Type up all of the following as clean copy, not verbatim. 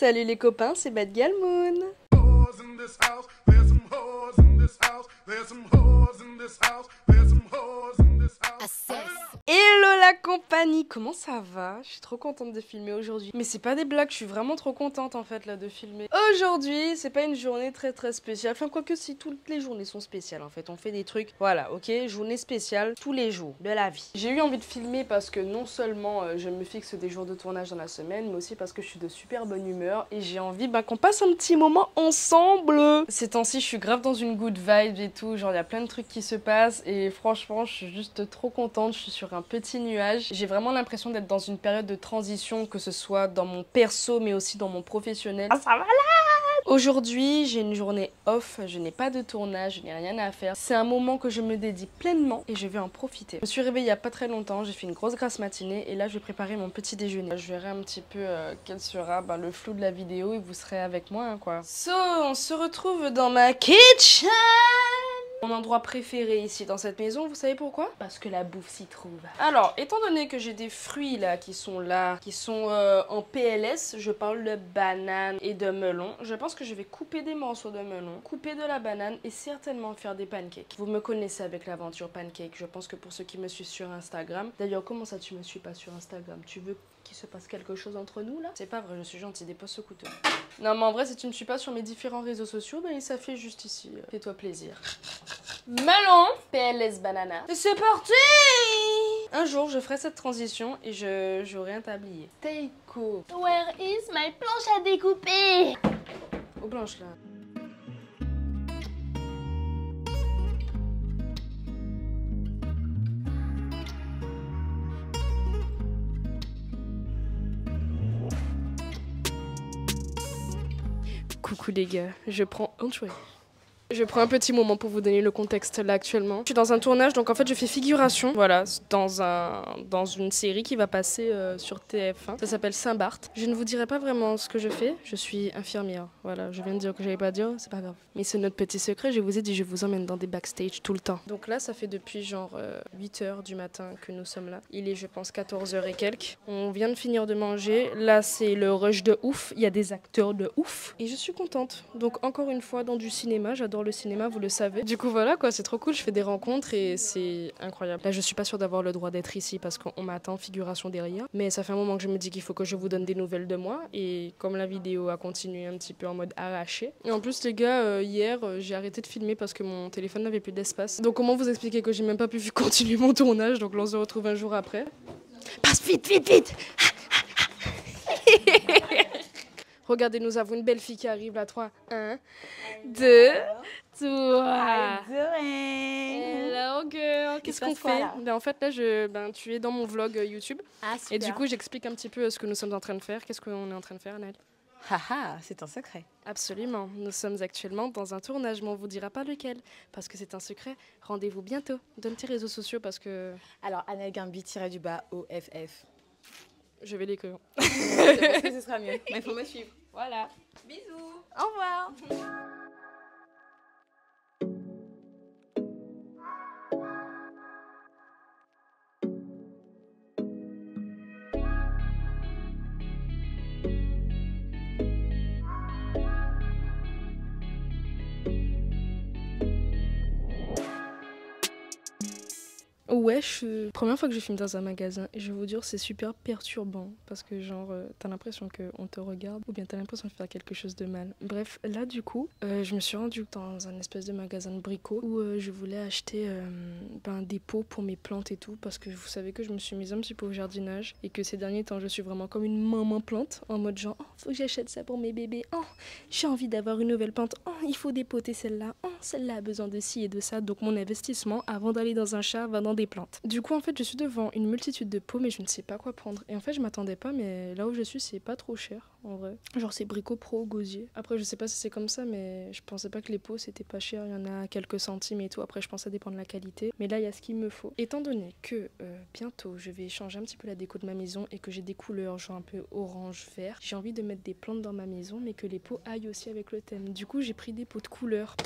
Salut les copains, c'est Bad Gal Moon. Hello la compagnie, comment ça va? Je suis trop contente de filmer aujourd'hui. Mais c'est pas des blagues, je suis vraiment trop contente en fait là de filmer. Aujourd'hui, c'est pas une journée très spéciale. Enfin quoique si, toutes les journées sont spéciales en fait. On fait des trucs, voilà, ok? Journée spéciale tous les jours de la vie. J'ai eu envie de filmer parce que non seulement je me fixe des jours de tournage dans la semaine, mais aussi parce que je suis de super bonne humeur et j'ai envie qu'on passe un petit moment ensemble. Ces temps-ci, je suis grave dans une good vibe et tout. Genre il y a plein de trucs qui se passent et franchement, je suis juste trop contente. Je suis sur un petit nuage. J'ai vraiment l'impression d'être dans une période de transition, que ce soit dans mon perso mais aussi dans mon professionnel. Ah, ça va là! Aujourd'hui, j'ai une journée off, je n'ai pas de tournage, je n'ai rien à faire. C'est un moment que je me dédie pleinement et je vais en profiter. Je me suis réveillée il n'y a pas très longtemps, j'ai fait une grosse grasse matinée et là je vais préparer mon petit déjeuner. Je verrai un petit peu quel sera le flou de la vidéo et vous serez avec moi hein, quoi. So, on se retrouve dans ma kitchen! Mon endroit préféré ici dans cette maison, vous savez pourquoi? Parce que la bouffe s'y trouve. Alors, étant donné que j'ai des fruits là, qui sont en PLS, je parle de banane et de melon, je pense que je vais couper des morceaux de melon, couper de la banane et certainement faire des pancakes. Vous me connaissez avec l'aventure pancake, je pense que pour ceux qui me suivent sur Instagram. D'ailleurs, comment ça tu me suis pas sur Instagram? Tu veux qu'il se passe quelque chose entre nous là? C'est pas vrai, je suis gentille, dépose ce couteau. Non mais en vrai, si tu me suis pas sur mes différents réseaux sociaux, il s'affiche juste ici. Fais-toi plaisir. Melon, PLS banana. Et c'est parti! Un jour, je ferai cette transition et j'aurai un tablier. Teiko. Where is my planche à découper? Aux blanches là. Coucou les gars, je prends un chouette. Je prends un petit moment pour vous donner le contexte là actuellement. Je suis dans un tournage, donc en fait je fais figuration, voilà, dans une série qui va passer sur TF1. Ça s'appelle Saint-Barth. Je ne vous dirai pas vraiment ce que je fais, je suis infirmière. Voilà, je viens de dire que j'allais pas dire, c'est pas grave. Mais c'est notre petit secret, je vous ai dit, je vous emmène dans des backstage tout le temps. Donc là, ça fait depuis genre 8h du matin que nous sommes là. Il est je pense 14h et quelques. On vient de finir de manger. Là, c'est le rush de ouf, il y a des acteurs de ouf. Et je suis contente. Donc encore une fois, dans du cinéma, j'adore le cinéma, vous le savez. Du coup voilà quoi, c'est trop cool, je fais des rencontres et c'est incroyable. Là je suis pas sûre d'avoir le droit d'être ici parce qu'on m'attend figuration derrière, mais ça fait un moment que je me dis qu'il faut que je vous donne des nouvelles de moi et comme la vidéo a continué un petit peu en mode arraché. Et en plus les gars, hier j'ai arrêté de filmer parce que mon téléphone n'avait plus d'espace. Donc comment vous expliquer que j'ai même pas pu continuer mon tournage, donc là on se retrouve un jour après. Passe vite, vite, vite. Regardez, nous avons une belle fille qui arrive là. 3, 1, 2, 3. Hello girl. Qu'est-ce qu'on fait? En fait là tu es dans mon vlog YouTube. Ah, super. Et du coup j'explique un petit peu ce que nous sommes en train de faire. Qu'est-ce qu'on est en train de faire, Annelle? Haha, c'est un secret. Absolument. Nous sommes actuellement dans un tournage, mais on vous dira pas lequel parce que c'est un secret. Rendez-vous bientôt. Donne tes réseaux sociaux parce que... Alors Annelle Gimby-OFF. Je vais l'écrire. Je pense que ce sera mieux. Mais il faut me suivre. Voilà. Bisous. Au revoir. Ouais, première fois que je filme dans un magasin et je vais vous dire c'est super perturbant parce que genre t'as l'impression qu'on te regarde ou bien t'as l'impression de faire quelque chose de mal. Bref, là du coup, je me suis rendue dans un espèce de magasin de bricots où je voulais acheter des pots pour mes plantes et tout parce que vous savez que je me suis mise un petit peu au jardinage et que ces derniers temps je suis vraiment comme une maman plante en mode genre oh, faut que j'achète ça pour mes bébés, oh j'ai envie d'avoir une nouvelle plante, oh il faut dépoter celle-là, oh celle-là a besoin de ci et de ça. Donc mon investissement avant d'aller dans un chat va dans des plantes. Du coup en fait je suis devant une multitude de pots mais je ne sais pas quoi prendre et en fait je m'attendais pas mais là où je suis c'est pas trop cher en vrai. Genre c'est Brico Pro Gosier. Après je sais pas si c'est comme ça mais je pensais pas que les pots c'était pas cher, il y en a quelques centimes et tout. Après je pense que ça dépend de la qualité mais là il y a ce qu'il me faut. Étant donné que bientôt je vais changer un petit peu la déco de ma maison et que j'ai des couleurs genre un peu orange vert, j'ai envie de mettre des plantes dans ma maison mais que les pots aillent aussi avec le thème. Du coup j'ai pris des pots de couleurs.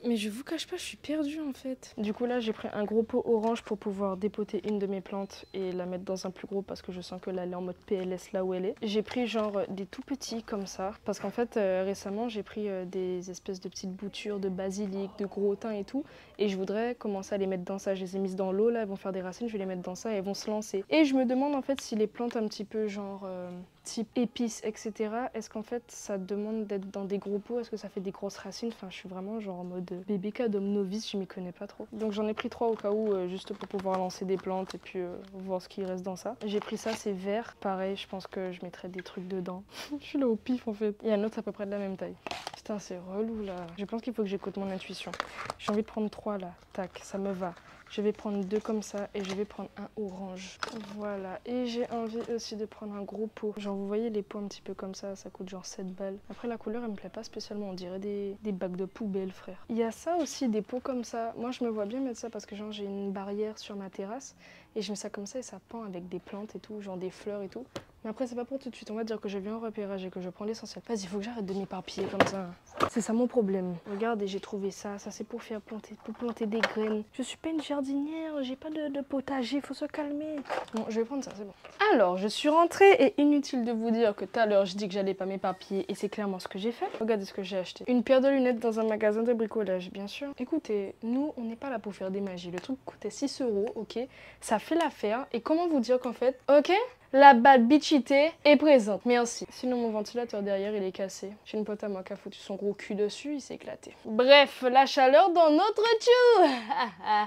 Mais je vous cache pas, je suis perdue en fait. Du coup là j'ai pris un gros pot orange pour pouvoir dépoter une de mes plantes et la mettre dans un plus gros parce que je sens que là elle est en mode PLS là où elle est. J'ai pris genre des tout petits comme ça parce qu'en fait récemment j'ai pris des espèces de petites boutures de basilic, de gros thym et tout et je voudrais commencer à les mettre dans ça. Je les ai mises dans l'eau là, elles vont faire des racines, je vais les mettre dans ça et elles vont se lancer. Et je me demande en fait si les plantes un petit peu genre type épices etc. Est-ce qu'en fait ça demande d'être dans des gros pots? Est-ce que ça fait des grosses racines? Enfin je suis vraiment genre en mode bébé cadom novice, je m'y connais pas trop. Donc j'en ai pris 3 au cas où juste pour pouvoir lancer des plantes et puis voir ce qui reste dans ça. J'ai pris ça, c'est vert. Pareil, je pense que je mettrai des trucs dedans. Je suis là au pif en fait. Il y a un autre à peu près de la même taille. Putain c'est relou là. Je pense qu'il faut que j'écoute mon intuition. J'ai envie de prendre 3 là. Tac, ça me va. Je vais prendre 2 comme ça et je vais prendre un orange. Voilà. Et j'ai envie aussi de prendre un gros pot. Genre vous voyez les pots un petit peu comme ça coûte genre 7 balles. Après la couleur elle me plaît pas spécialement, on dirait des bacs de poubelle frère. Il y a ça aussi, des pots comme ça. Moi je me vois bien mettre ça parce que genre j'ai une barrière sur ma terrasse et je mets ça comme ça et ça pend avec des plantes et tout, genre des fleurs et tout. Mais après c'est pas pour tout de suite, on va dire que je viens au repérage et que je prends l'essentiel. Vas-y, il faut que j'arrête de m'éparpiller comme ça. C'est ça mon problème. Regardez, j'ai trouvé ça, ça c'est pour faire planter des graines. Je suis pas une jardinière, j'ai pas de potager, faut se calmer. Bon, je vais prendre ça, c'est bon. Alors, je suis rentrée et inutile de vous dire que tout à l'heure je dis que j'allais pas m'éparpiller et c'est clairement ce que j'ai fait. Regardez ce que j'ai acheté. Une paire de lunettes dans un magasin de bricolage, bien sûr. Écoutez, nous on n'est pas là pour faire des magies. Le truc coûtait 6 €, ok? Ça fait l'affaire et comment vous dire qu'en fait, ok? La balle bitchité est présente. Merci. Sinon, mon ventilateur derrière, il est cassé. J'ai une pote à moi qui a foutu son gros cul dessus, il s'est éclaté. Bref, la chaleur dans notre tube.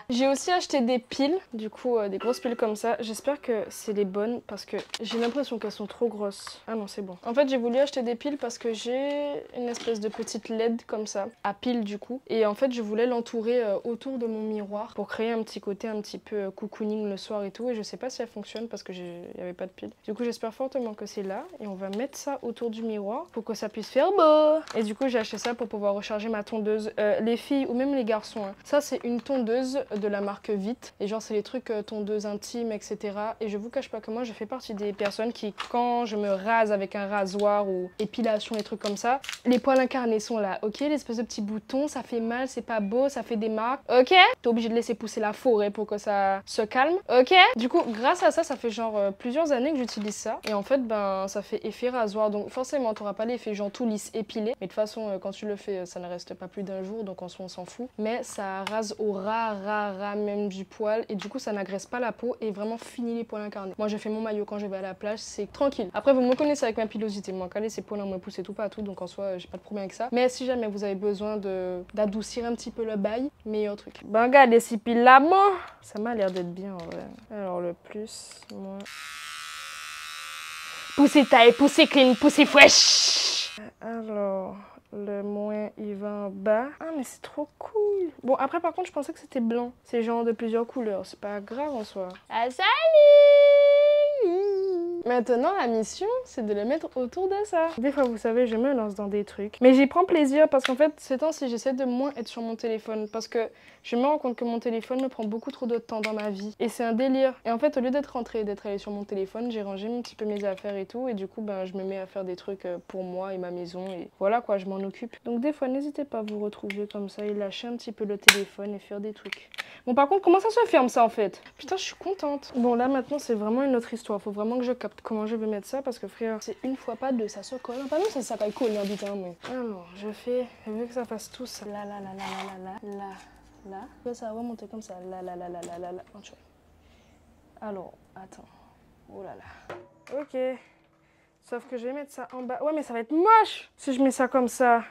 J'ai aussi acheté des piles, du coup, des grosses piles comme ça. J'espère que c'est les bonnes parce que j'ai l'impression qu'elles sont trop grosses. Ah non, c'est bon. En fait, j'ai voulu acheter des piles parce que j'ai une espèce de petite LED comme ça, à pile du coup. Et en fait, je voulais l'entourer autour de mon miroir pour créer un petit côté un petit peu cocooning le soir et tout. Et je sais pas si elle fonctionne parce que il n'y avait pas de pile. Du coup, j'espère fortement que c'est là. Et on va mettre ça autour du miroir pour que ça puisse faire beau. Et du coup, j'ai acheté ça pour pouvoir recharger ma tondeuse. Les filles ou même les garçons, hein. Ça, c'est une tondeuse de la marque Vite. Et genre, c'est les trucs tondeuse intime, etc. Et je vous cache pas que moi, je fais partie des personnes qui, quand je me rase avec un rasoir ou épilation, les trucs comme ça, les poils incarnés sont là, ok? L'espèce de petit bouton, ça fait mal, c'est pas beau, ça fait des marques, ok? T'es obligé de laisser pousser la forêt pour que ça se calme, ok? Du coup, grâce à ça, ça fait genre plusieurs années que j'utilise ça. Et en fait, ben, ça fait effet rasoir. Donc forcément, t'auras pas l'effet genre tout lisse épilé. Mais de toute façon, quand tu le fais, ça ne reste pas plus d'un jour. Donc en soi, on s'en fout. Mais ça rase au ras même du poil. Et du coup, ça n'agresse pas la peau et vraiment finit les poils incarnés. Moi, je fais mon maillot quand je vais à la plage. C'est tranquille. Après, vous me connaissez avec ma pilosité. Moi, caler ces poils, moi, pousser tout partout. Donc en soi, j'ai pas de problème avec ça. Mais si jamais vous avez besoin d'adoucir un petit peu le bail, meilleur truc. Ben, regardez ces piles là, moi. Ça m'a l'air d'être bien en vrai. Alors, le plus, moins. Poussez taille, poussez clean, poussez fresh. Alors, le moins il va en bas. Ah mais c'est trop cool. Bon après par contre je pensais que c'était blanc. C'est genre de plusieurs couleurs, c'est pas grave en soi. Ah salut. Maintenant la mission c'est de le mettre autour de ça. Des fois vous savez je me lance dans des trucs. Mais j'y prends plaisir parce qu'en fait ces temps-ci j'essaie de moins être sur mon téléphone. Parce que je me rends compte que mon téléphone me prend beaucoup trop de temps dans ma vie. Et c'est un délire. Et en fait au lieu d'être rentrée et d'être allée sur mon téléphone, j'ai rangé un petit peu mes affaires et tout. Et du coup ben je me mets à faire des trucs pour moi et ma maison. Et voilà quoi, je m'en occupe. Donc des fois n'hésitez pas à vous retrouver comme ça et lâcher un petit peu le téléphone et faire des trucs. Bon par contre comment ça se ferme ça en fait? Putain je suis contente. Bon là maintenant c'est vraiment une autre histoire. Faut vraiment que je capte comment je vais mettre ça parce que frère c'est une fois pas deux, ça se colle. Pas non ça s'appelle coller putain mais. Alors je veux que ça fasse tout ça. Là. Là, ça va remonter comme ça. Là. Alors, attends. Oh là là. Ok. Sauf que je vais mettre ça en bas. Ouais, mais ça va être moche si je mets ça comme ça.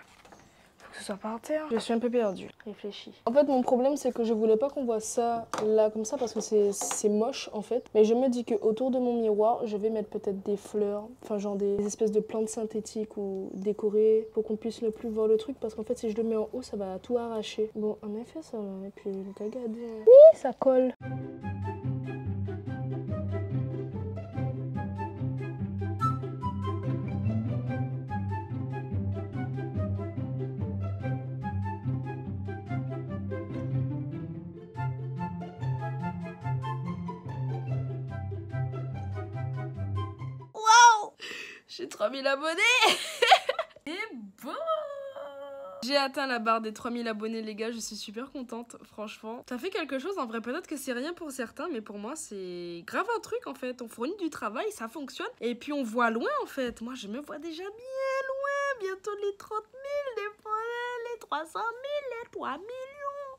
Faut que ce soit par terre. Je suis un peu perdue. Réfléchis. En fait, mon problème, c'est que je voulais pas qu'on voit ça là comme ça parce que c'est moche en fait. Mais je me dis que autour de mon miroir, je vais mettre peut-être des fleurs, enfin genre des espèces de plantes synthétiques ou décorées pour qu'on puisse ne plus voir le truc parce qu'en fait, si je le mets en haut, ça va tout arracher. Bon, en effet, ça va. Et puis, regardez. Oui, ça colle. J'ai 3000 abonnés. C'est bon. J'ai atteint la barre des 3000 abonnés les gars, je suis super contente, franchement. Ça fait quelque chose en vrai, peut-être que c'est rien pour certains, mais pour moi c'est grave un truc en fait. On fournit du travail, ça fonctionne, et puis on voit loin en fait. Moi je me vois déjà bien loin, bientôt les 30 000, les 300 000, les 3 000.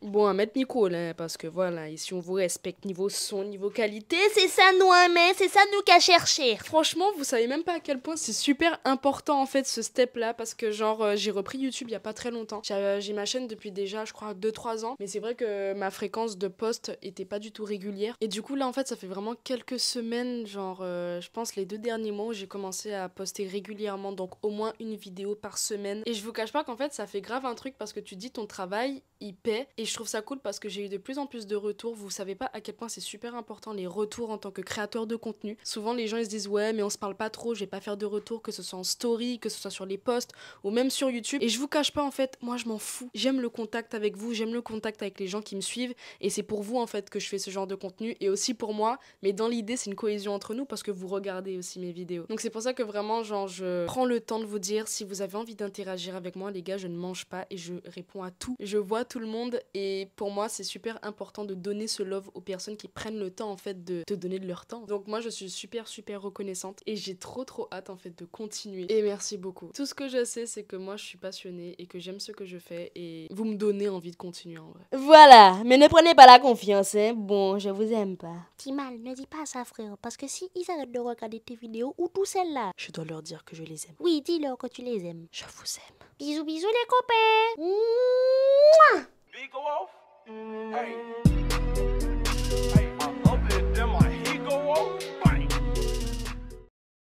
Bon, à mettre micro là, parce que voilà, ici on vous respecte niveau son, niveau qualité. C'est ça nous mais c'est ça nous qu'à chercher. Franchement, vous savez même pas à quel point c'est super important en fait ce step là, parce que genre j'ai repris YouTube il y a pas très longtemps. J'ai ma chaîne depuis déjà je crois 2-3 ans, mais c'est vrai que ma fréquence de post était pas du tout régulière. Et du coup là en fait ça fait vraiment quelques semaines, genre je pense les 2 derniers mois où j'ai commencé à poster régulièrement, donc au moins une vidéo par semaine. Et je vous cache pas qu'en fait ça fait grave un truc, parce que tu dis ton travail il paie, et je trouve ça cool parce que j'ai eu de plus en plus de retours. Vous savez pas à quel point c'est super important les retours en tant que créateur de contenu. Souvent les gens ils se disent ouais mais on se parle pas trop, je vais pas faire de retour, que ce soit en story, que ce soit sur les posts ou même sur YouTube. Et je vous cache pas en fait, moi je m'en fous. J'aime le contact avec vous, j'aime le contact avec les gens qui me suivent, et c'est pour vous en fait que je fais ce genre de contenu, et aussi pour moi, mais dans l'idée c'est une cohésion entre nous parce que vous regardez aussi mes vidéos. Donc c'est pour ça que vraiment genre je prends le temps de vous dire, si vous avez envie d'interagir avec moi les gars, je ne mange pas et je réponds à tout. Je vois tout le monde, et pour moi c'est super important de donner ce love aux personnes qui prennent le temps en fait de te donner de leur temps. Donc moi je suis super reconnaissante, et j'ai trop hâte en fait de continuer, et merci beaucoup. Tout ce que je sais c'est que moi je suis passionnée et que j'aime ce que je fais, et vous me donnez envie de continuer en vrai. Voilà, mais ne prenez pas la confiance, hein. Bon, je vous aime pas. Timal, ne dis pas ça frère, parce que si ils arrêtent de regarder tes vidéos, ou tout celles-là, Je dois leur dire que je les aime. oui, dis-leur que tu les aimes. Je vous aime. Bisous bisous les copains. Beat go off. Hey.